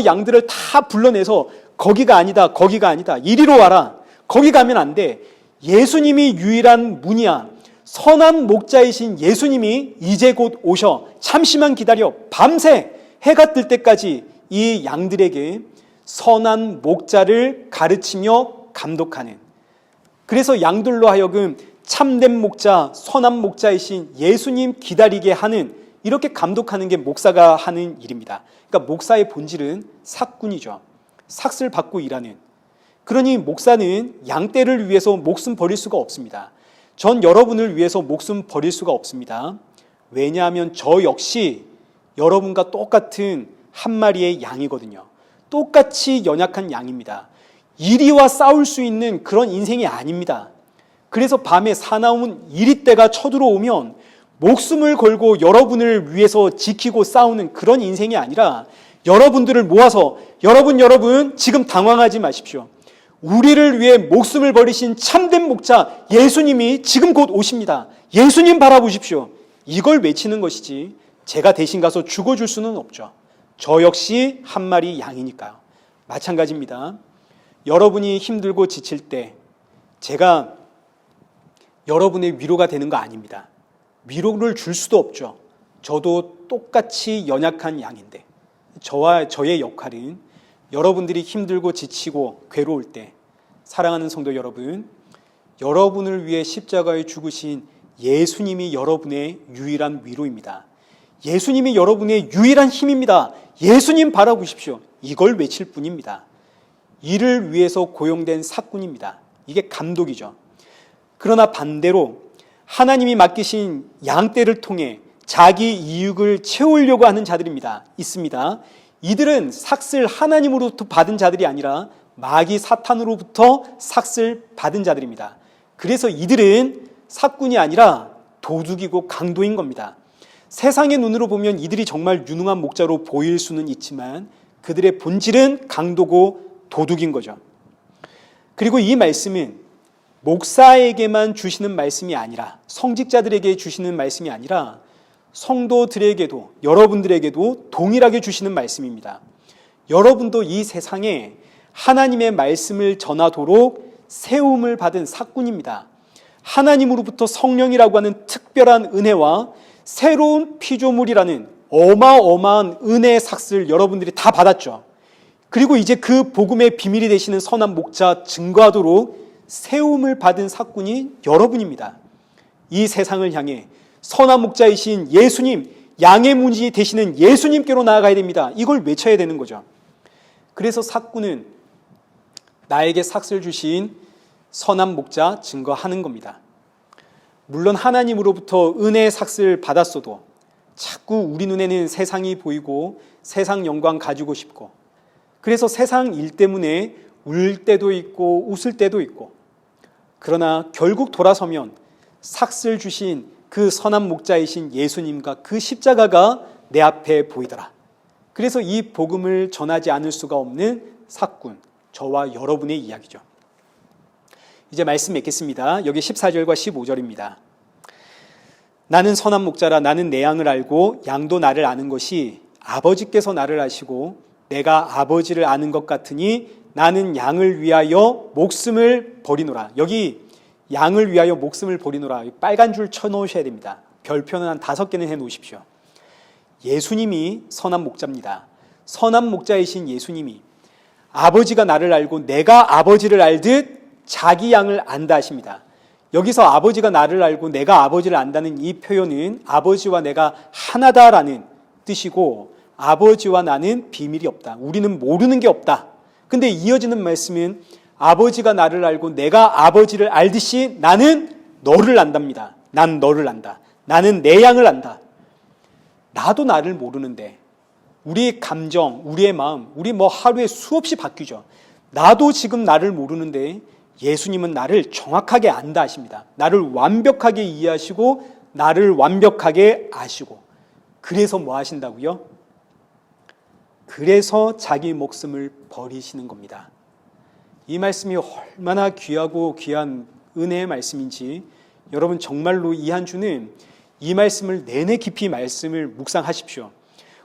양들을 다 불러내서 거기가 아니다, 이리로 와라, 거기 가면 안 돼. 예수님이 유일한 문이야. 선한 목자이신 예수님이 이제 곧 오셔. 잠시만 기다려. 밤새 해가 뜰 때까지 이 양들에게 선한 목자를 가르치며 감독하는, 그래서 양들로 하여금 참된 목자, 선한 목자이신 예수님 기다리게 하는, 이렇게 감독하는 게 목사가 하는 일입니다. 그러니까 목사의 본질은 삭군이죠. 삭을 받고 일하는. 그러니 목사는 양떼를 위해서 목숨 버릴 수가 없습니다. 전 여러분을 위해서 목숨 버릴 수가 없습니다. 왜냐하면 저 역시 여러분과 똑같은 한 마리의 양이거든요. 똑같이 연약한 양입니다. 이리와 싸울 수 있는 그런 인생이 아닙니다. 그래서 밤에 사나운 이리떼가 쳐들어오면 목숨을 걸고 여러분을 위해서 지키고 싸우는 그런 인생이 아니라, 여러분들을 모아서 여러분 지금 당황하지 마십시오. 우리를 위해 목숨을 버리신 참된 목자 예수님이 지금 곧 오십니다. 예수님 바라보십시오. 이걸 외치는 것이지 제가 대신 가서 죽어줄 수는 없죠. 저 역시 한 마리 양이니까요. 마찬가지입니다. 여러분이 힘들고 지칠 때 제가 여러분의 위로가 되는 거 아닙니다. 위로를 줄 수도 없죠. 저도 똑같이 연약한 양인데, 저와 저의 역할은 여러분들이 힘들고 지치고 괴로울 때, 사랑하는 성도 여러분, 여러분을 위해 십자가에 죽으신 예수님이 여러분의 유일한 위로입니다. 예수님이 여러분의 유일한 힘입니다. 예수님 바라보십시오. 이걸 외칠 뿐입니다. 이를 위해서 고용된 삭군입니다. 이게 감독이죠. 그러나 반대로 하나님이 맡기신 양떼를 통해 자기 이익을 채우려고 하는 자들입니다. 있습니다. 이들은 삭을 하나님으로부터 받은 자들이 아니라 마귀 사탄으로부터 삭을 받은 자들입니다. 그래서 이들은 삭군이 아니라 도둑이고 강도인 겁니다. 세상의 눈으로 보면 이들이 정말 유능한 목자로 보일 수는 있지만 그들의 본질은 강도고 도둑인 거죠. 그리고 이 말씀은 목사에게만 주시는 말씀이 아니라, 성직자들에게 주시는 말씀이 아니라 성도들에게도, 여러분들에게도 동일하게 주시는 말씀입니다. 여러분도 이 세상에 하나님의 말씀을 전하도록 세움을 받은 삭군입니다. 하나님으로부터 성령이라고 하는 특별한 은혜와 새로운 피조물이라는 어마어마한 은혜의 삭을 여러분들이 다 받았죠. 그리고 이제 그 복음의 비밀이 되시는 선한 목자 증거하도록 세움을 받은 삭군이 여러분입니다. 이 세상을 향해 선한 목자이신 예수님, 양의 문이 되시는 예수님께로 나아가야 됩니다. 이걸 외쳐야 되는 거죠. 그래서 삭군은 나에게 삭을 주신 선한 목자 증거하는 겁니다. 물론 하나님으로부터 은혜의 삭을 받았어도 자꾸 우리 눈에는 세상이 보이고 세상 영광 가지고 싶고, 그래서 세상 일 때문에 울 때도 있고 웃을 때도 있고, 그러나 결국 돌아서면 삭을 주신 그 선한 목자이신 예수님과 그 십자가가 내 앞에 보이더라. 그래서 이 복음을 전하지 않을 수가 없는 사꾼, 저와 여러분의 이야기죠. 이제 말씀 맺겠습니다. 여기 14절과 15절입니다. 나는 선한 목자라. 나는 내 양을 알고 양도 나를 아는 것이 아버지께서 나를 아시고 내가 아버지를 아는 것 같으니 나는 양을 위하여 목숨을 버리노라. 여기 양을 위하여 목숨을 버리노라. 빨간 줄 쳐놓으셔야 됩니다. 별표는 한 5개는 해놓으십시오. 예수님이 선한 목자입니다. 선한 목자이신 예수님이 아버지가 나를 알고 내가 아버지를 알듯 자기 양을 안다 하십니다. 여기서 아버지가 나를 알고 내가 아버지를 안다는 이 표현은 아버지와 내가 하나다라는 뜻이고, 아버지와 나는 비밀이 없다. 우리는 모르는 게 없다. 근데 이어지는 말씀은 아버지가 나를 알고 내가 아버지를 알듯이 나는 너를 안답니다. 난 너를 안다. 나는 내 양을 안다. 나도 나를 모르는데, 우리의 감정, 우리의 마음, 우리 하루에 수없이 바뀌죠. 나도 지금 나를 모르는데 예수님은 나를 정확하게 안다 하십니다. 나를 완벽하게 이해하시고 나를 완벽하게 아시고, 그래서 뭐 하신다고요? 그래서 자기 목숨을 버리시는 겁니다. 이 말씀이 얼마나 귀하고 귀한 은혜의 말씀인지 여러분 정말로 이 한 주는 이 말씀을 내내 깊이 말씀을 묵상하십시오.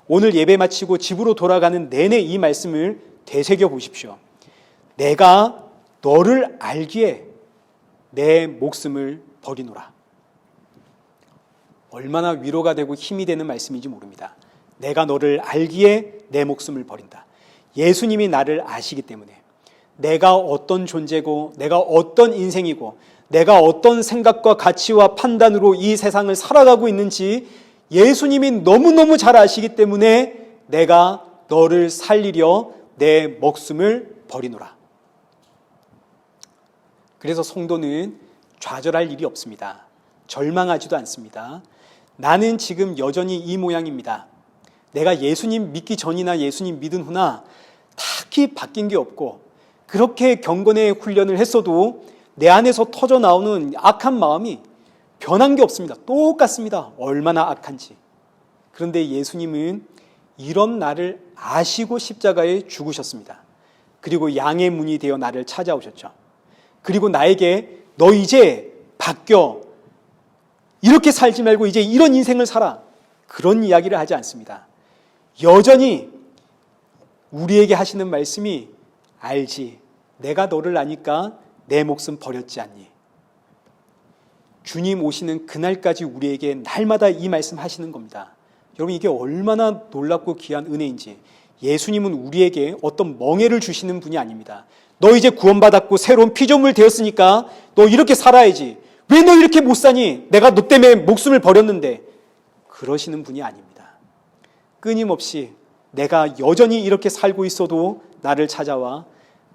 오늘 예배 마치고 집으로 돌아가는 내내 이 말씀을 되새겨 보십시오. 내가 너를 알기에 내 목숨을 버리노라. 얼마나 위로가 되고 힘이 되는 말씀인지 모릅니다. 내가 너를 알기에 내 목숨을 버린다. 예수님이 나를 아시기 때문에, 내가 어떤 존재고 내가 어떤 인생이고 내가 어떤 생각과 가치와 판단으로 이 세상을 살아가고 있는지 예수님이 너무너무 잘 아시기 때문에 내가 너를 살리려 내 목숨을 버리노라. 그래서 성도는 좌절할 일이 없습니다. 절망하지도 않습니다. 나는 지금 여전히 이 모양입니다. 내가 예수님 믿기 전이나 예수님 믿은 후나 딱히 바뀐 게 없고, 그렇게 경건의 훈련을 했어도 내 안에서 터져 나오는 악한 마음이 변한 게 없습니다. 똑같습니다. 얼마나 악한지. 그런데 예수님은 이런 나를 아시고 십자가에 죽으셨습니다. 그리고 양의 문이 되어 나를 찾아오셨죠. 그리고 나에게 너 이제 바뀌어, 이렇게 살지 말고 이제 이런 인생을 살아, 그런 이야기를 하지 않습니다. 여전히 우리에게 하시는 말씀이 알지, 내가 너를 아니까 내 목숨 버렸지 않니. 주님 오시는 그날까지 우리에게 날마다 이 말씀 하시는 겁니다. 여러분, 이게 얼마나 놀랍고 귀한 은혜인지. 예수님은 우리에게 어떤 멍해를 주시는 분이 아닙니다. 너 이제 구원받았고 새로운 피조물 되었으니까 너 이렇게 살아야지, 왜 너 이렇게 못 사니, 내가 너 때문에 목숨을 버렸는데, 그러시는 분이 아닙니다. 끊임없이 내가 여전히 이렇게 살고 있어도 나를 찾아와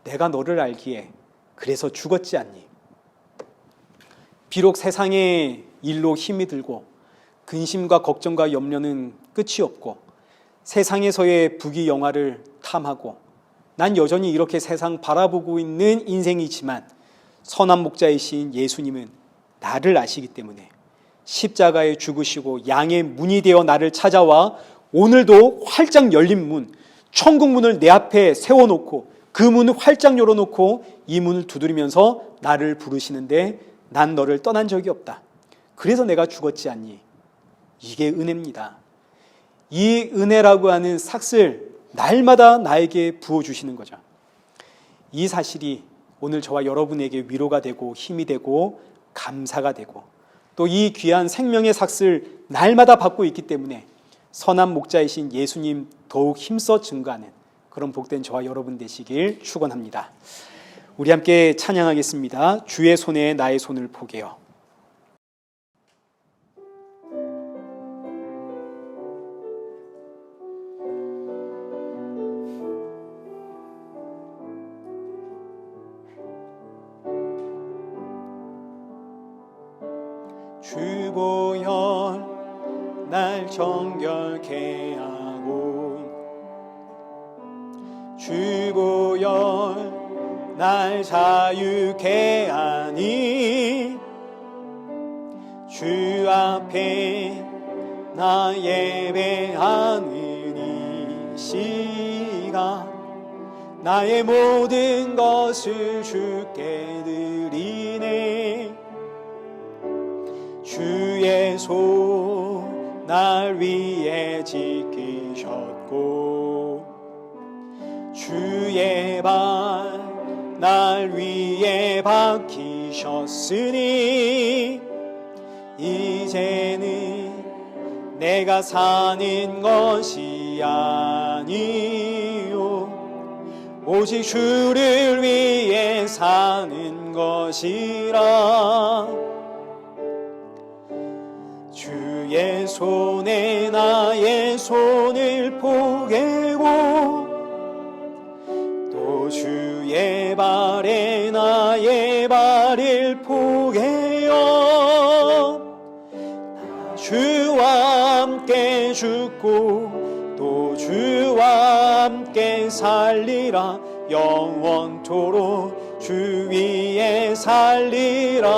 내가 너를 알기에 그래서 죽었지 않니. 비록 세상의 일로 힘이 들고 근심과 걱정과 염려는 끝이 없고 세상에서의 부귀영화를 탐하고 난 여전히 이렇게 세상 바라보고 있는 인생이지만, 선한 목자이신 예수님은 나를 아시기 때문에 십자가에 죽으시고 양의 문이 되어 나를 찾아와 오늘도 활짝 열린 문, 천국 문을 내 앞에 세워놓고 그 문을 활짝 열어놓고 이 문을 두드리면서 나를 부르시는데, 난 너를 떠난 적이 없다. 그래서 내가 죽었지 않니. 이게 은혜입니다. 이 은혜라고 하는 삭슬 날마다 나에게 부어주시는 거죠. 이 사실이 오늘 저와 여러분에게 위로가 되고 힘이 되고 감사가 되고, 또 이 귀한 생명의 삭슬 날마다 받고 있기 때문에 선한 목자이신 예수님 더욱 힘써 증거하는 그런 복된 저와 여러분 되시길 축원합니다. 우리 함께 찬양하겠습니다. 주의 손에 나의 손을 포개요. 주보혈 날 정결케 하고, 주보혈 날 자유케 하니, 주 앞에 나 예배하는 이 시간 나의 모든 것을 주께 드리네. 주의 손 날 위에 지키셨고 주의 발 날 위에 박히셨으니 이제는 내가 사는 것이 아니요 오직 주를 위해 사는 것이라. 주의 손에 나의 손을 포개고 또 주의 발에 나의 발을 포개어 주와 함께 죽고 또 주와 함께 살리라. 영원토록 주 위에 살리라.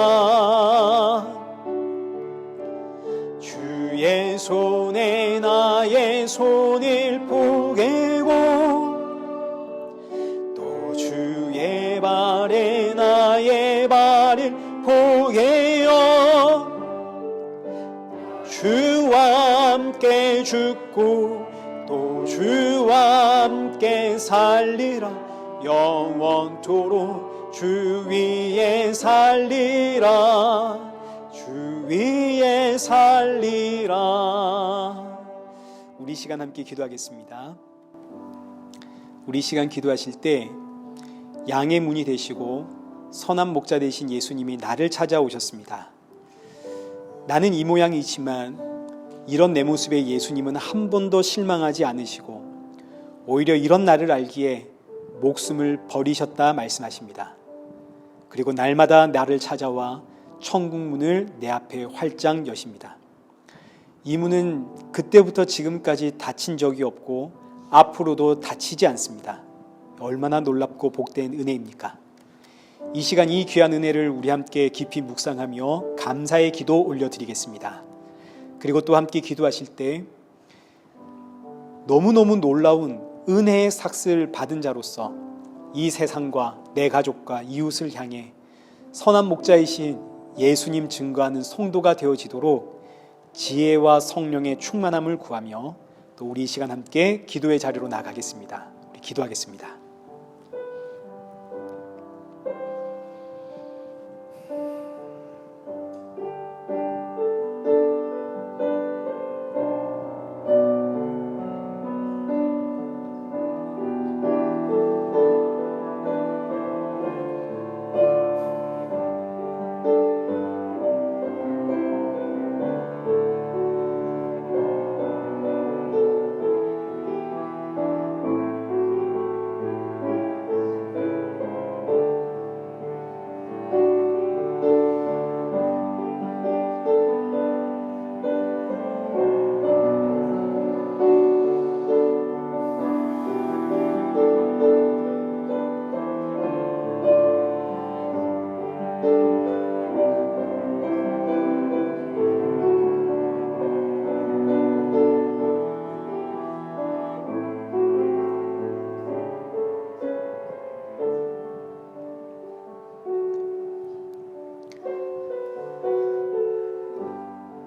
주의 손에 나의 손을 포개고 또 주의 발에 나의 발을 포개어 주와 함께 죽고 또 주와 함께 살리라. 영원토록 주 위에 살리라. 주 위에 살리라. 우리 시간 함께 기도하겠습니다. 우리 시간 기도하실 때 양의 문이 되시고 선한 목자 되신 예수님이 나를 찾아오셨습니다. 나는 이 모양이지만 이런 내 모습에 예수님은 한 번도 실망하지 않으시고 오히려 이런 나를 알기에 목숨을 버리셨다 말씀하십니다. 그리고 날마다 나를 찾아와 천국 문을 내 앞에 활짝 여십니다. 이 문은 그때부터 지금까지 닫힌 적이 없고 앞으로도 닫히지 않습니다. 얼마나 놀랍고 복된 은혜입니까? 이 시간 이 귀한 은혜를 우리 함께 깊이 묵상하며 감사의 기도 올려드리겠습니다. 그리고 또 함께 기도하실 때 너무너무 놀라운 은혜의 삭슬 받은 자로서 이 세상과 내 가족과 이웃을 향해 선한 목자이신 예수님 증거하는 성도가 되어지도록 지혜와 성령의 충만함을 구하며 또 우리 이 시간 함께 기도의 자리로 나가겠습니다. 우리 기도하겠습니다.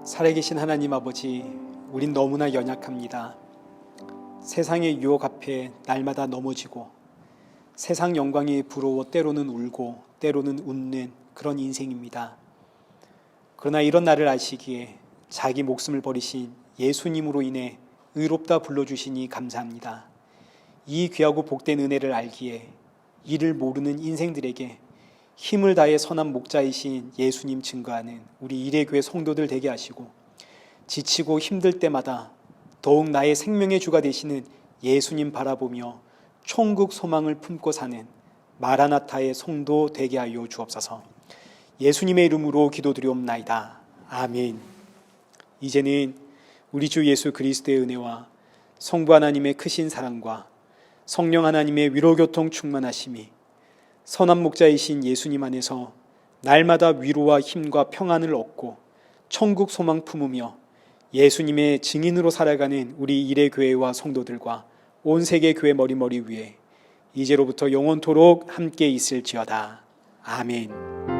살아계신 하나님 아버지, 우린 너무나 연약합니다. 세상의 유혹 앞에 날마다 넘어지고 세상 영광이 부러워 때로는 울고 때로는 웃는 그런 인생입니다. 그러나 이런 나를 아시기에 자기 목숨을 버리신 예수님으로 인해 의롭다 불러주시니 감사합니다. 이 귀하고 복된 은혜를 알기에 이를 모르는 인생들에게 힘을 다해 선한 목자이신 예수님 증거하는 우리 이레교회 성도들 되게 하시고 지치고 힘들 때마다 더욱 나의 생명의 주가 되시는 예수님 바라보며 천국 소망을 품고 사는 마라나타의 성도 되게 하여 주옵소서. 예수님의 이름으로 기도드리옵나이다. 아멘. 이제는 우리 주 예수 그리스도의 은혜와 성부 하나님의 크신 사랑과 성령 하나님의 위로교통 충만하심이 선한 목자이신 예수님 안에서 날마다 위로와 힘과 평안을 얻고 천국 소망 품으며 예수님의 증인으로 살아가는 우리 일의 교회와 성도들과 온 세계 교회 머리머리 위에 이제로부터 영원토록 함께 있을지어다. 아멘.